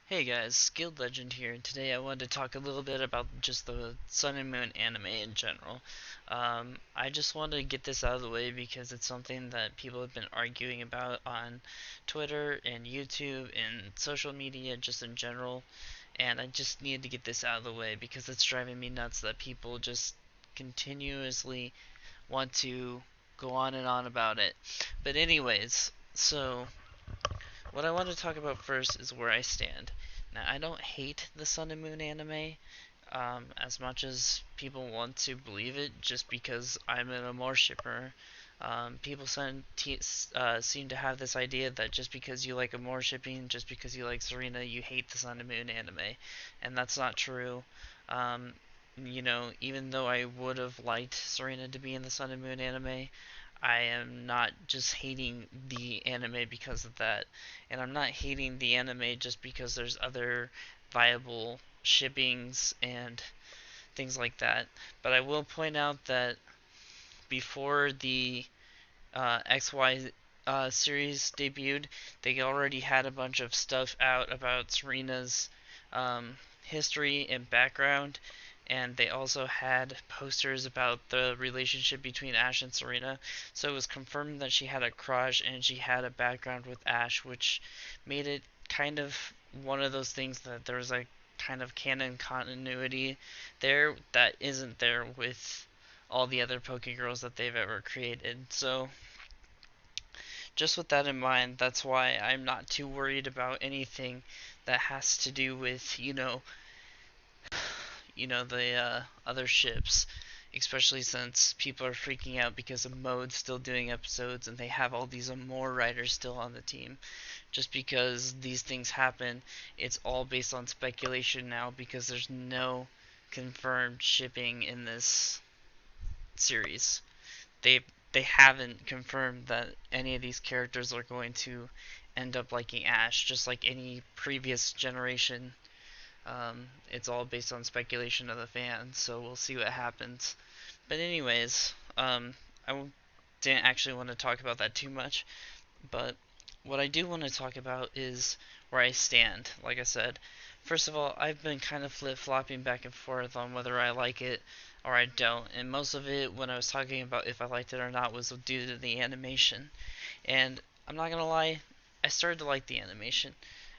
Hey guys, Skilled Legend here, and today I wanted to talk a little bit about just the Sun and Moon anime in general. I just wanted to get this out of the way because it's something that people have been arguing about on Twitter and YouTube and social media just in general, and I just needed to get this out of the way because it's driving me nuts that people just continuously want to go on and on about it. But anyways, so what I want to talk about first is where I stand. Now, I don't hate the Sun and Moon anime as much as people want to believe it, just because I'm an Amore shipper. People seem to have this idea that just because you like Amore shipping, just because you like Serena, you hate the Sun and Moon anime, and that's not true. Um, Even though I would have liked Serena to be in the Sun and Moon anime, I am not just hating the anime because of that. And I'm not hating the anime just because there's other viable shippings and things like that. But I will point out that before the XY series debuted, they already had a bunch of stuff out about Serena's history and background, and they also had posters about the relationship between Ash and Serena. So it was confirmed that she had a crush and she had a background with Ash, which made it kind of one of those things that there was a kind of canon continuity there that isn't there with all the other Pokegirls that they've ever created. So just with that in mind, that's why I'm not too worried about anything that has to do with, the other ships, especially since people are freaking out because of Mode still doing episodes and they have all these Amore writers still on the team. Just because these things happen, it's all based on speculation now because there's no confirmed shipping in this series. They they haven't confirmed that any of these characters are going to end up liking Ash, just like any previous generation. It's all based on speculation of the fans, so we'll see what happens. But anyways, I didn't actually want to talk about that too much, but what I do want to talk about is where I stand. Like I said, first of all, I've been kind of flip flopping back and forth on whether I like it or I don't, and most of it, when I was talking about if I liked it or not, was due to the animation. And I'm not gonna lie, I started to like the animation.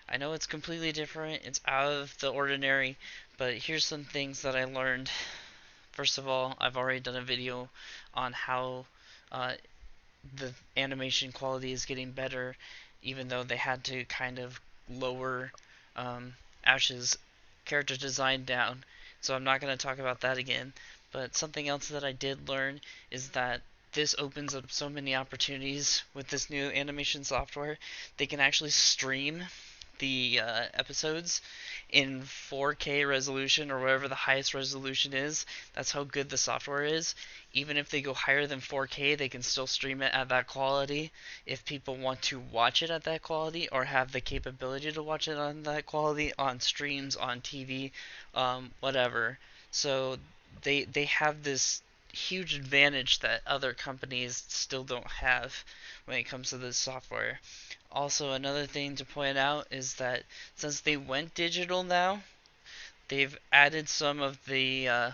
I know it's completely different, it's out of the ordinary, but here's some things that I learned. First of all, I've already done a video on how uh, the animation quality is getting better, even though they had to kind of lower um, Ash's character design down. So I'm not going to talk about that again. But something else that I did learn is that this opens up so many opportunities with this new animation software. They can actually stream the episodes in 4K resolution or whatever the highest resolution is. That's how good the software is. Even if they go higher than 4K, they can still stream it at that quality if people want to watch it at that quality or have the capability to watch it on that quality on streams, on TV, whatever. So they have this huge advantage that other companies still don't have when it comes to this software. Also, another thing to point out is that since they went digital now, they've added some of the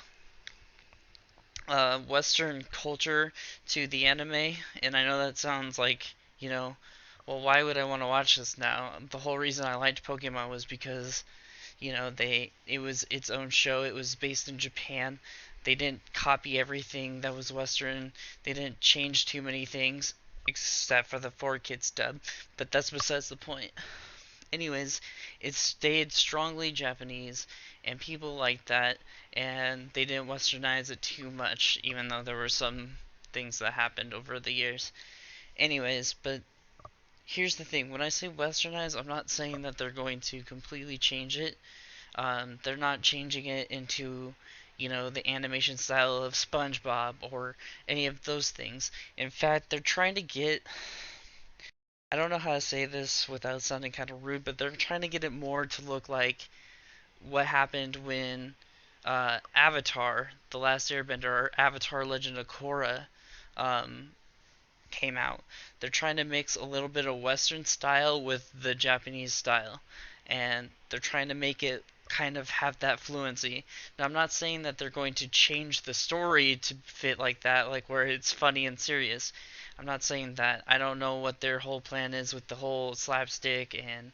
Western culture to the anime, and I know that sounds like, well, why would I want to watch this now? The whole reason I liked Pokemon was because, it was its own show. It was based in Japan. They didn't copy everything that was Western. They didn't change too many things except for the 4 Kids dub, but that's besides the point. Anyways, it stayed strongly Japanese, and people liked that, and they didn't westernize it too much, even though there were some things that happened over the years. Anyways, but here's the thing: when I say westernize, I'm not saying that they're going to completely change it. They're not changing it into, the animation style of SpongeBob or any of those things. In fact, they're trying to get, I don't know how to say this without sounding kind of rude, but they're trying to get it more to look like what happened when Avatar, The Last Airbender, or Avatar Legend of Korra um, came out. They're trying to mix a little bit of Western style with the Japanese style. and they're trying to make it kind of have that fluency. Now, I'm not saying that they're going to change the story to fit like that, like where it's funny and serious. I'm not saying that. I don't know what their whole plan is with the whole slapstick and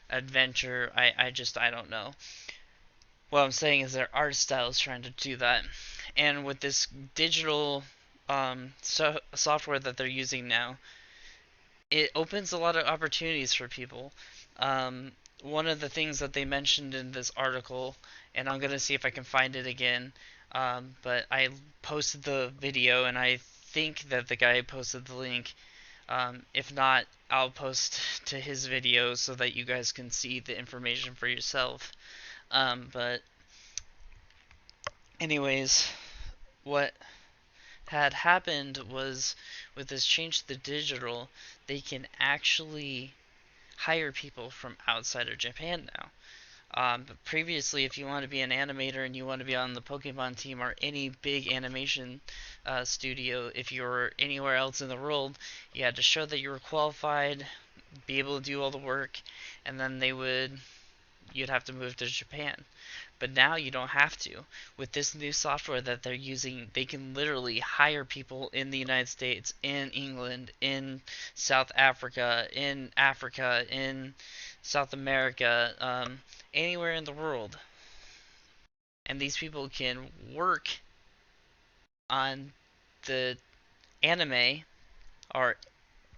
adventure. I don't know. What I'm saying is their art style is trying to do that. And with this digital software that they're using now, it opens a lot of opportunities for people. Um, One of the things that they mentioned in this article, and I'm gonna see if I can find it again, but I posted the video, and I think that the guy posted the link. If not, I'll post to his video so that you guys can see the information for yourself. But anyways, what had happened was with this change to the digital, they can actually hire people from outside of Japan now. But previously, if you want to be an animator and you want to be on the Pokemon team or any big animation studio, if you were anywhere else in the world, you had to show that you were qualified, be able to do all the work, and then you'd have to move to Japan. But now you don't have to. With this new software that they're using, they can literally hire people in the United States, in England, in South Africa, in South America, anywhere in the world. And these people can work on the anime or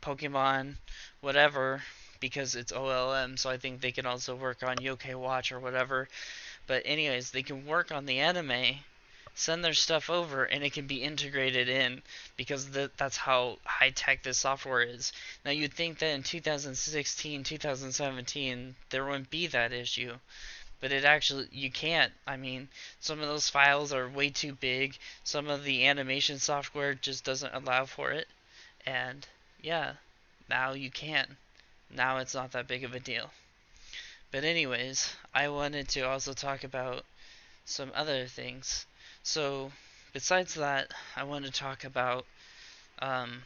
Pokemon, whatever, because it's OLM, so I think they can also work on Yokai Watch or whatever. But anyways, they can work on the anime, send their stuff over, and it can be integrated in because that's how high tech this software is. Now you'd think that in 2016, 2017, there wouldn't be that issue. But it actually, you can't. I mean, some of those files are way too big. Some of the animation software just doesn't allow for it. And yeah, now you can. Now it's not that big of a deal. But anyways, I wanted to also talk about some other things. So, besides that, I want to talk about um,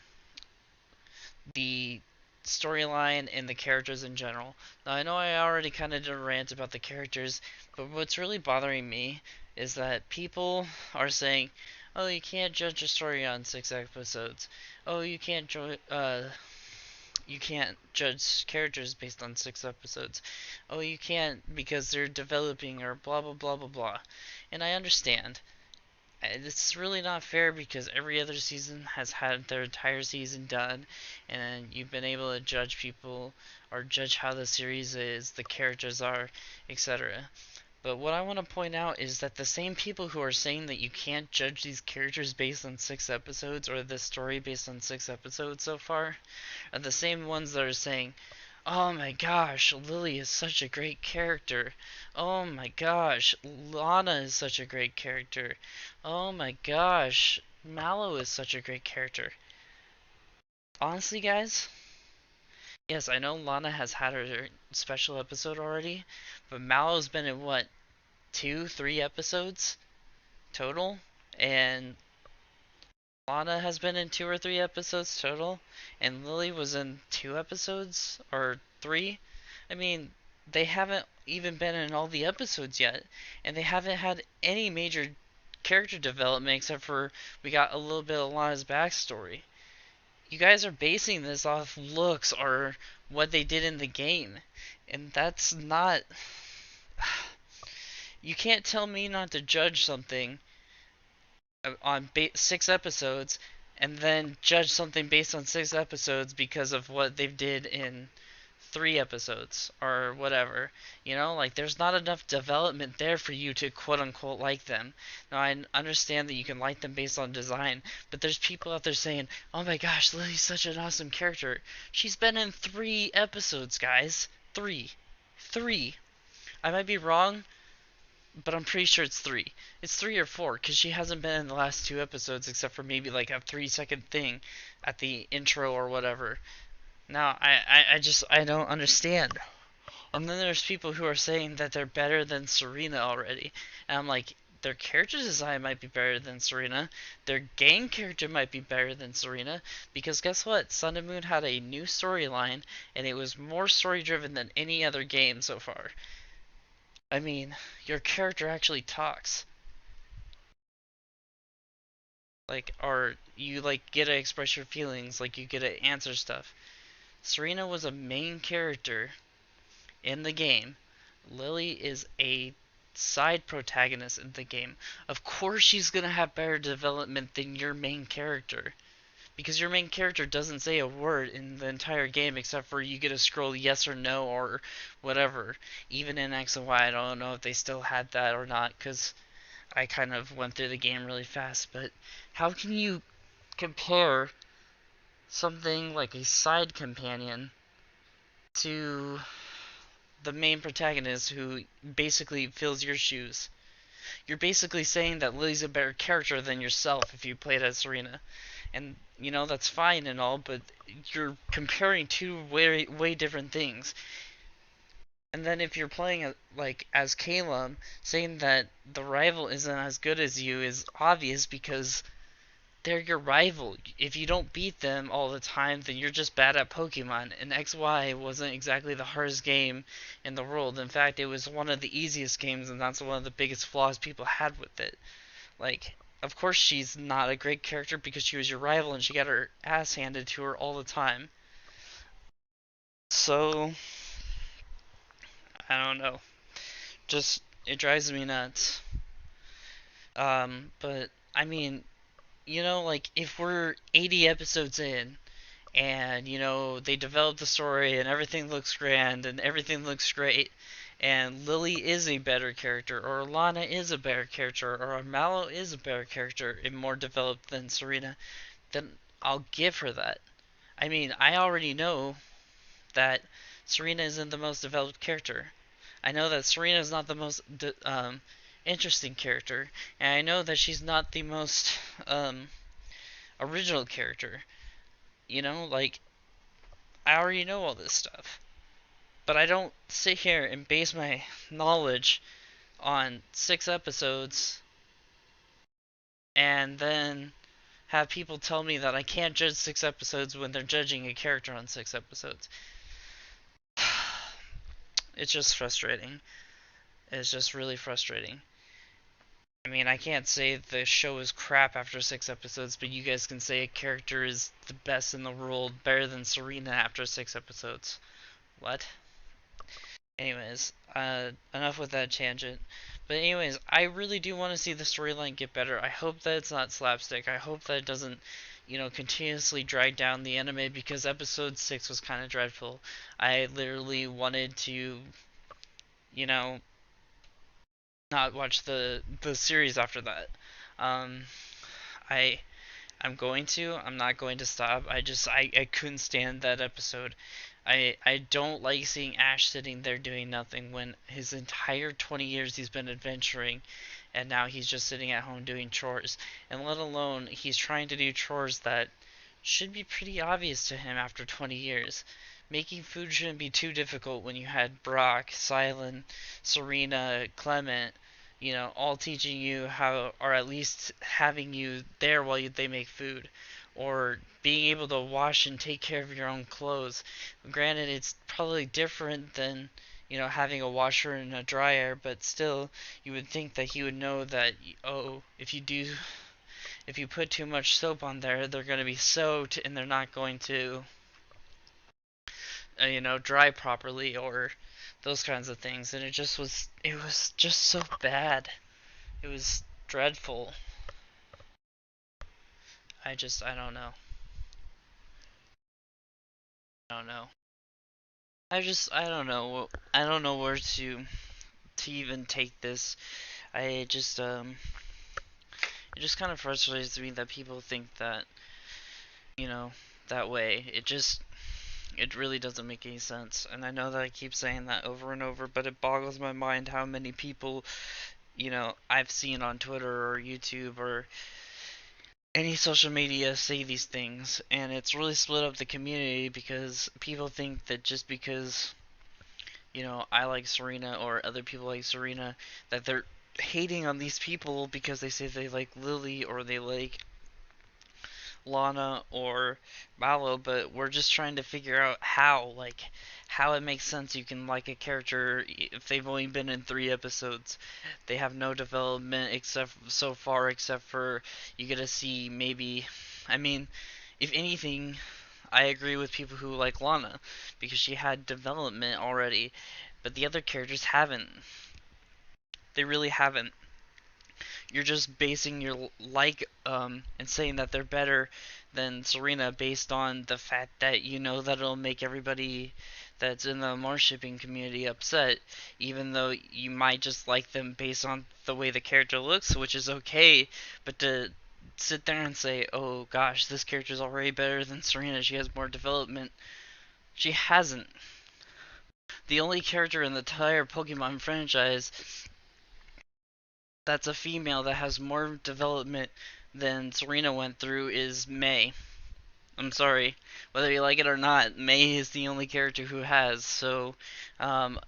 the storyline and the characters in general. Now, I know I already kind of did a rant about the characters, but what's really bothering me is that people are saying, "Oh, you can't judge a story on 6 episodes. Oh, you can't judge characters based on 6 episodes. Oh, you can't because they're developing or blah blah blah blah blah." And I understand. It's really not fair because every other season has had their entire season done, and you've been able to judge people or judge how the series is, the characters are, etc. But what I want to point out is that the same people who are saying that you can't judge these characters based on 6 episodes or the story based on 6 episodes so far are the same ones that are saying, "Oh my gosh, Lily is such a great character. Oh my gosh, Lana is such a great character. Oh my gosh, Mallow is such a great character." Honestly, guys, yes, I know Lana has had her special episode already, but Mallow's been in what, 2, 3 episodes total? And Lana has been in 2 or 3 episodes total, and Lily was in 2 episodes or three. I mean, they haven't even been in all the episodes yet, and they haven't had any major character development except for we got a little bit of Lana's backstory. You guys are basing this off looks or what they did in the game, and that's not. You can't tell me not to judge something on 6 episodes and then judge something based on 6 episodes because of what they did in 3 episodes or whatever. You know, like there's not enough development there for you to quote unquote like them. Now I understand that you can like them based on design, but there's people out there saying, "Oh my gosh, Lily's such an awesome character." She's been in 3 episodes, guys. Three. I might be wrong, but I'm pretty sure it's three. It's 3 or 4 because she hasn't been in the last 2 episodes except for maybe like a 3 second thing at the intro or whatever. Now I don't understand. And then there's people who are saying that they're better than Serena already, and I'm like, their character design might be better than Serena. Their game character might be better than Serena. Because guess what? Sun and Moon had a new storyline, and it was more story driven than any other game so far. I mean, your character actually talks. Like, or you like get to express your feelings, like you get to answer stuff. Serena was a main character in the game. Lily is a side protagonist in the game. Of course she's going to have better development than your main character. Because your main character doesn't say a word in the entire game except for you get to scroll yes or no or whatever. Even in X and Y, I don't know if they still had that or not because I kind of went through the game really fast. But how can you compare something like a side companion to the main protagonist who basically fills your shoes? You're basically saying that Lily's a better character than yourself if you played as Serena. And, you know, that's fine and all, but you're comparing two way different things. And then if you're playing like as Caleb, saying that the rival isn't as good as you is obvious because they're your rival. If you don't beat them all the time, then you're just bad at Pokemon. And XY wasn't exactly the hardest game in the world. In fact, it was one of the easiest games, and that's one of the biggest flaws people had with it. Like, of course she's not a great character because she was your rival and she got her ass handed to her all the time. So, I don't know. Just, it drives me nuts. But, I mean, you know, like, if we're 80 episodes in, and, you know, they develop the story, and everything looks grand, and everything looks great, and Lily is a better character, or Lana is a better character, or Mallow is a better character and more developed than Serena, then I'll give her that. I mean, I already know that Serena isn't the most developed character. I know that Serena is not the most interesting character, and I know that she's not the most original character. You know, like, I already know all this stuff. But I don't sit here and base my knowledge on 6 episodes and then have people tell me that I can't judge 6 episodes when they're judging a character on 6 episodes. It's just frustrating. It's just really frustrating. I mean, I can't say the show is crap after 6 episodes, but you guys can say a character is the best in the world, better than Serena after 6 episodes. What? Anyways, enough with that tangent. But anyways, I really do want to see the storyline get better. I hope that it's not slapstick. I hope that it doesn't, you know, continuously drag down the anime because episode 6 was kind of dreadful. I literally wanted to, you know, not watch the series after that. Um, I I'm going to. I'm not going to stop. I couldn't stand that episode. I don't like seeing Ash sitting there doing nothing when his entire 20 years he's been adventuring and now he's just sitting at home doing chores. And let alone he's trying to do chores that should be pretty obvious to him after 20 years. Making food shouldn't be too difficult when you had Brock, Silent, Serena, Clement, you know, all teaching you how, or at least having you there while they make food, or being able to wash and take care of your own clothes. Granted, it's probably different than, you know, having a washer and a dryer, but still, you would think that he would know that, oh, if you put too much soap on there, they're going to be soaked and they're not going to, you know, dry properly or those kinds of things. And it was just so bad. It was dreadful. I don't know. I don't know. I don't know. I don't know where to even take this. I just, it just kind of frustrates me that people think that, you know, that way. It really doesn't make any sense. And I know that I keep saying that over and over, but it boggles my mind how many people, you know, I've seen on Twitter or YouTube or any social media say these things, and it's really split up the community because people think that just because, you know, I like Serena or other people like Serena, that they're hating on these people because they say they like Lily or they like Lana or Mallow, but we're just trying to figure out how it makes sense you can like a character if they've only been in 3 episodes. They have no development except so far, except for you get to see maybe. I mean, if anything, I agree with people who like Lana because she had development already, but the other characters haven't. They really haven't. You're just basing your and saying that they're better than Serena based on the fact that you know that it'll make everybody that's in the Mars shipping community upset, even though you might just like them based on the way the character looks, which is okay, but to sit there and say, oh gosh, this character's already better than Serena, she has more development. She hasn't. The only character in the entire Pokemon franchise that's a female that has more development than Serena went through is May. I'm sorry, whether you like it or not, May is the only character who has. So, um,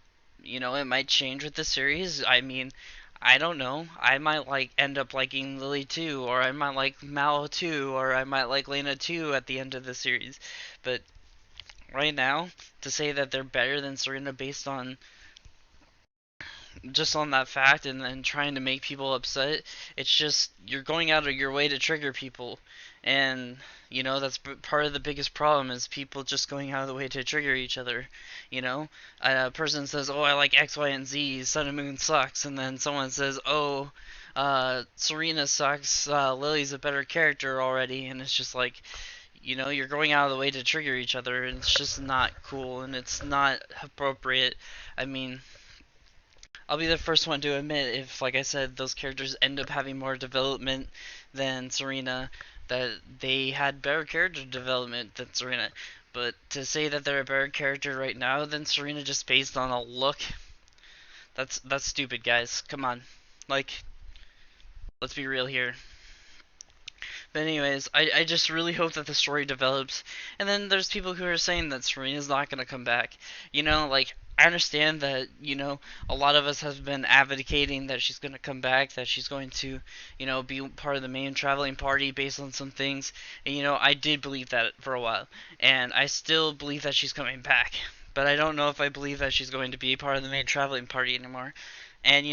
it might change with the series. I mean, I don't know. I might end up liking Lily too, or I might like Mallow too, or I might like Lena too at the end of the series. But right now, to say that they're better than Serena based on just on that fact and then trying to make people upset, it's just you're going out of your way to trigger people, and that's part of the biggest problem is people just going out of the way to trigger each other. A person says, oh, I like X, Y, and Z, Sun and Moon sucks, and then someone says, oh, Serena sucks, Lily's a better character already, and it's just like, you're going out of the way to trigger each other, and it's just not cool, and it's not appropriate. I mean, I'll be the first one to admit if, like I said, those characters end up having more development than Serena, that they had better character development than Serena. But to say that they're a better character right now than Serena just based on a look, that's stupid, guys. Come on. Let's be real here. But anyways, I just really hope that the story develops. And then there's people who are saying that Serena's not going to come back. I understand that, a lot of us have been advocating that she's going to come back, that she's going to, be part of the main traveling party based on some things. And, I did believe that for a while. And I still believe that she's coming back. But I don't know if I believe that she's going to be part of the main traveling party anymore. And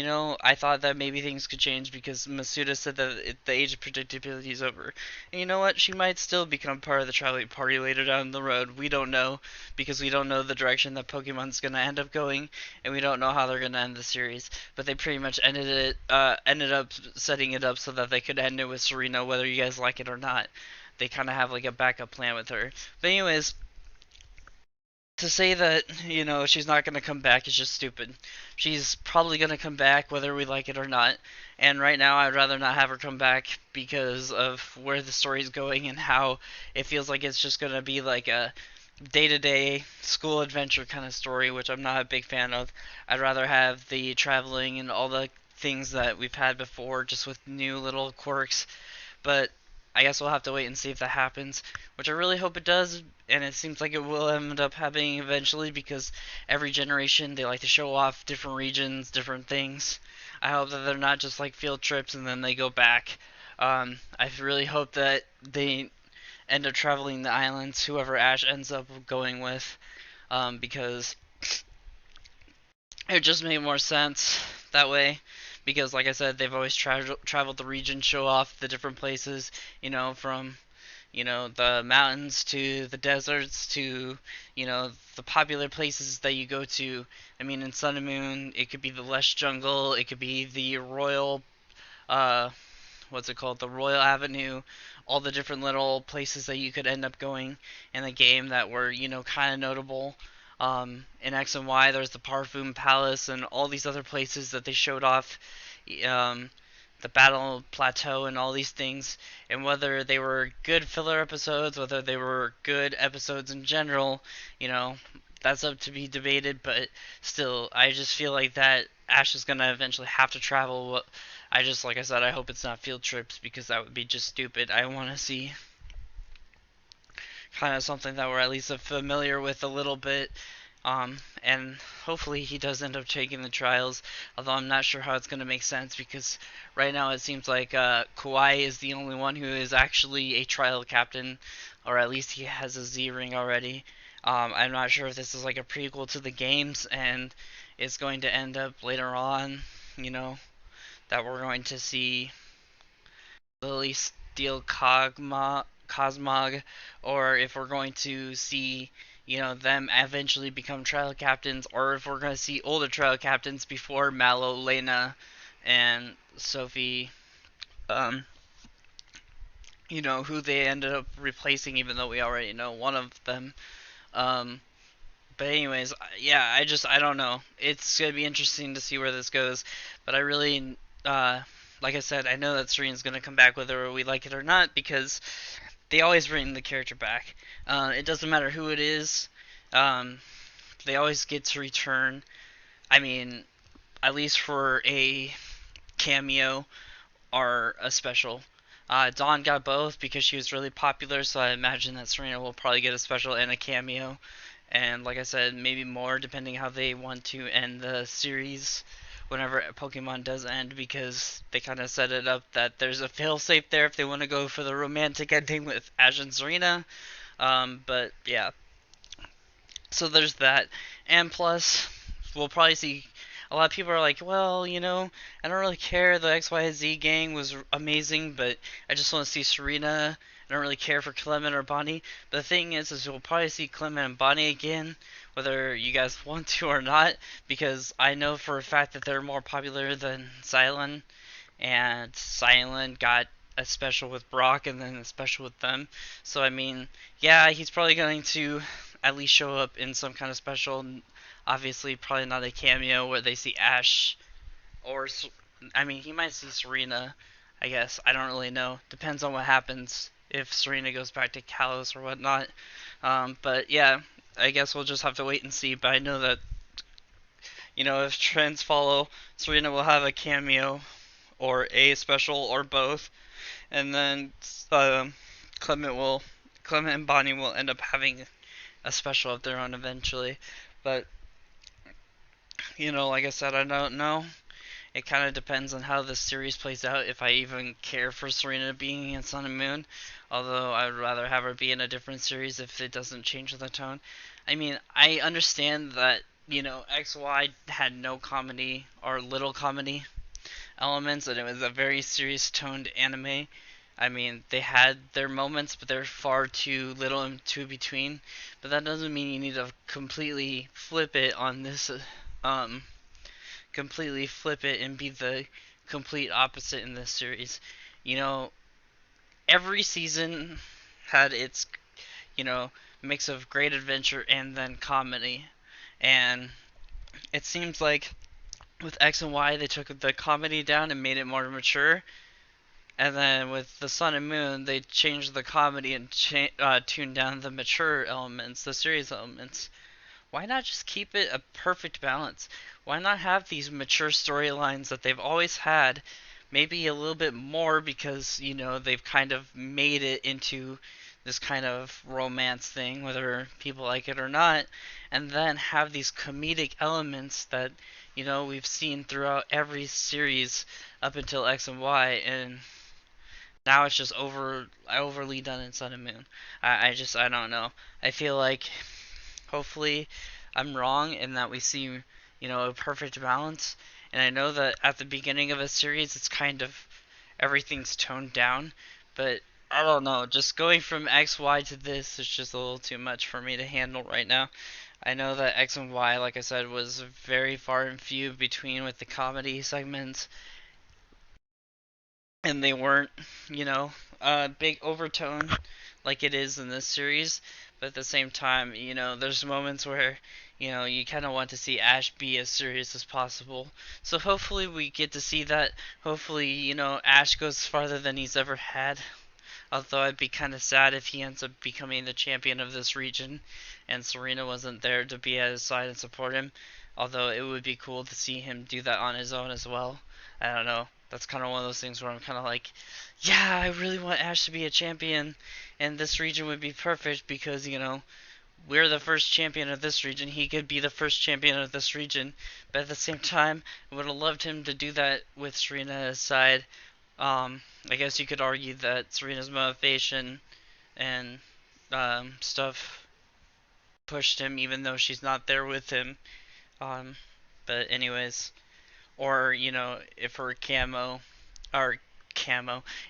I thought that maybe things could change because Masuda said that the age of predictability is over. And you know what? She might still become part of the traveling party later down the road. We don't know because we don't know the direction that Pokemon's gonna end up going, and we don't know how they're gonna end the series. But they pretty much ended up setting it up so that they could end it with Serena, whether you guys like it or not. They kind of have like a backup plan with her. But anyways, to say that, she's not going to come back is just stupid. She's probably going to come back whether we like it or not. And right now, I'd rather not have her come back because of where the story's going and how it feels like it's just going to be like a day-to-day school adventure kind of story, which I'm not a big fan of. I'd rather have the traveling and all the things that we've had before, just with new little quirks. But I guess we'll have to wait and see if that happens, which I really hope it does, and it seems like it will end up happening eventually because every generation they like to show off different regions, different things. I hope that they're not just like field trips and then they go back. I really hope that they end up traveling the islands, whoever Ash ends up going with, because it just made more sense that way. Because, like I said, they've always traveled the region, show off the different places, from, the mountains to the deserts to, the popular places that you go to. I mean, in Sun and Moon, it could be the lush jungle, it could be the royal, what's it called, the Royal Avenue, all the different little places that you could end up going in the game that were, kind of notable. In X and Y, there's the Parfum Palace and all these other places that they showed off, the Battle Plateau and all these things. And whether they were good filler episodes, whether they were good episodes in general, that's up to be debated. But still, I just feel like that Ash is gonna eventually have to travel. Like I said, I hope it's not field trips because that would be just stupid. I want to see kind of something that we're at least familiar with a little bit. And hopefully he does end up taking the trials, although I'm not sure how it's going to make sense because right now it seems like Kawhi is the only one who is actually a trial captain, or at least he has a Z ring already. I'm not sure if this is like a prequel to the games and it's going to end up later on, you know, that we're going to see Lily steal Cosmog, or if we're going to see, them eventually become trial captains, or if we're going to see older trial captains before Mallow, Lena, and Sophie, um, who they ended up replacing, even though we already know one of them. Um, but anyways, yeah, I don't know. It's gonna be interesting to see where this goes, but I really, like I said, I know that Serena's gonna come back whether we like it or not because they always bring the character back. It doesn't matter who it is. Um, they always get to return. I mean, at least for a cameo or a special. Dawn got both because she was really popular, so I imagine that Serena will probably get a special and a cameo. And like I said, maybe more depending how they want to end the series whenever Pokemon does end, because they kind of set it up that there's a failsafe there if they want to go for the romantic ending with Ash and Serena. But yeah, so there's that. And plus, we'll probably see a lot of people are like, well, I don't really care. The XYZ gang was amazing, but I just want to see Serena. I don't really care for Clement or Bonnie. But the thing is we'll probably see Clement and Bonnie again, whether you guys want to or not, because I know for a fact that they're more popular than Silent, and Silent got a special with Brock and then a special with them. So I mean, yeah, he's probably going to at least show up in some kind of special. Obviously, probably not a cameo where they see Ash, or I mean, he might see Serena. I guess I don't really know. Depends on what happens if Serena goes back to Kalos or whatnot. But yeah, I guess we'll just have to wait and see. But I know that if trends follow, Serena will have a cameo or a special or both, and then Clement will Clement and Bonnie will end up having a special of their own eventually. But like I said, I don't know. It kind of depends on how the series plays out. If I even care for Serena being in Sun and Moon, although I would rather have her be in a different series if it doesn't change the tone. I mean, I understand that XY had no comedy or little comedy elements, and it was a very serious toned anime. I mean, they had their moments, but they're far too little and too between. But that doesn't mean you need to completely flip it on this, completely flip it and be the complete opposite in this series. You know, every season had its, you know, mix of great adventure and then comedy. And it seems like with X and Y, they took the comedy down and made it more mature. And then with the Sun and Moon, they changed the comedy and tuned down the mature elements, the serious elements. Why not just keep it a perfect balance? Why not have these mature storylines that they've always had, maybe a little bit more because, they've kind of made it into this kind of romance thing, whether people like it or not, and then have these comedic elements that, we've seen throughout every series up until X and Y, and now it's just overly done in Sun and Moon. I don't know. I feel like hopefully I'm wrong in that we see, a perfect balance. And I know that at the beginning of a series, it's kind of everything's toned down, but I don't know. Just going from X, Y to this is just a little too much for me to handle right now. I know that X and Y, like I said, was very far and few between with the comedy segments, and they weren't, a big overtone like it is in this series. But at the same time, there's moments where, you kind of want to see Ash be as serious as possible. So hopefully we get to see that. Hopefully, Ash goes farther than he's ever had. Although I'd be kind of sad if he ends up becoming the champion of this region and Serena wasn't there to be at his side and support him. Although it would be cool to see him do that on his own as well. I don't know. That's kind of one of those things where I'm kind of like, yeah, I really want Ash to be a champion, and this region would be perfect because, we're the first champion of this region. He could be the first champion of this region, but at the same time, I would have loved him to do that with Serena at his side. I guess you could argue that Serena's motivation and stuff pushed him, even though she's not there with him. Um, but anyways, or if her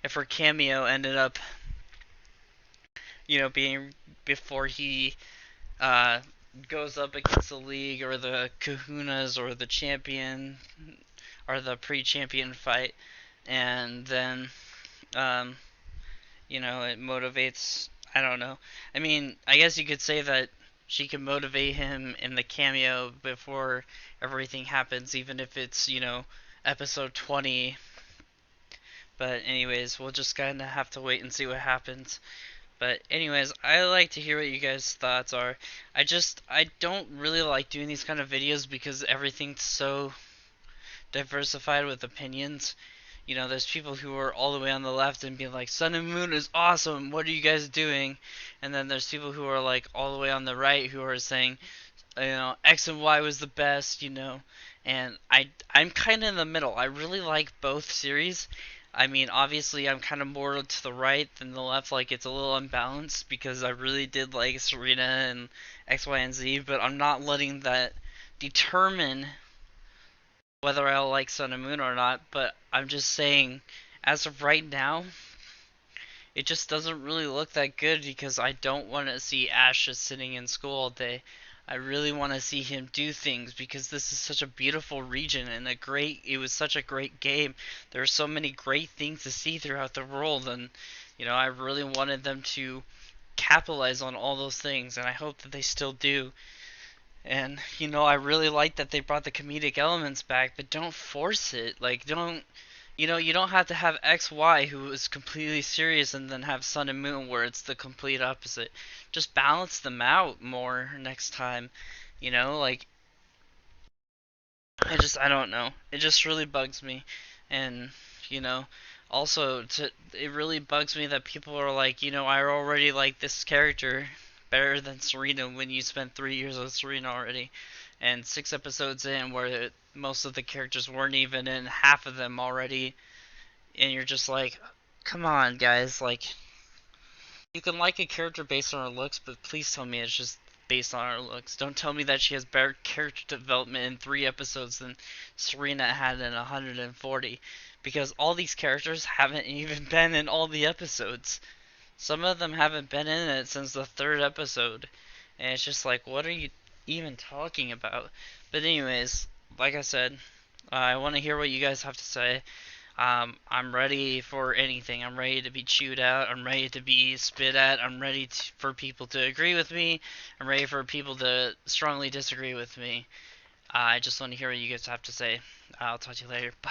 if her cameo ended up, being before he uh, goes up against the league or the Kahunas or the champion or the pre-champion fight, and then um, it motivates. I don't know. I mean, I guess you could say that she can motivate him in the cameo before everything happens, even if it's episode 20. But anyways, we'll just kind of have to wait and see what happens. But anyways, I like to hear what you guys' thoughts are. I don't really like doing these kind of videos because everything's so diversified with opinions. There's people who are all the way on the left and being like, Sun and Moon is awesome, what are you guys doing? And then there's people who are like all the way on the right who are saying, X and Y was the best, And I'm kind of in the middle. I really like both series. I mean, obviously, I'm kind of more to the right than the left. Like, it's a little unbalanced because I really did like Serena and X, Y, and Z, but I'm not letting that determine whether I'll like Sun and Moon or not. But I'm just saying, as of right now, it just doesn't really look that good because I don't want to see Ash just sitting in school all day. I really want to see him do things because this is such a beautiful region and it was such a great game. There are so many great things to see throughout the world, and I really wanted them to capitalize on all those things, and I hope that they still do. And I really like that they brought the comedic elements back, but don't force it. Like, don't you don't have to have XY who is completely serious and then have Sun and Moon where it's the complete opposite. Just balance them out more next time. Like, I don't know. It just really bugs me. And, also it really bugs me that people are like, I already like this character better than Serena when you spent 3 years with Serena already. And 6 episodes in where most of the characters weren't even in half of them already, and you're just like, come on, guys. Like, you can like a character based on her looks, but please tell me it's just based on her looks. Don't tell me that she has better character development in 3 episodes than Serena had in 140, because all these characters haven't even been in all the episodes. Some of them haven't been in it since the 3rd episode, and it's just like, what are you even talking about? But anyways, like I said, I want to hear what you guys have to say. I'm ready for anything. I'm ready to be chewed out. I'm ready to be spit at. I'm ready for people to agree with me. I'm ready for people to strongly disagree with me. I just want to hear what you guys have to say. I'll talk to you later. Bye.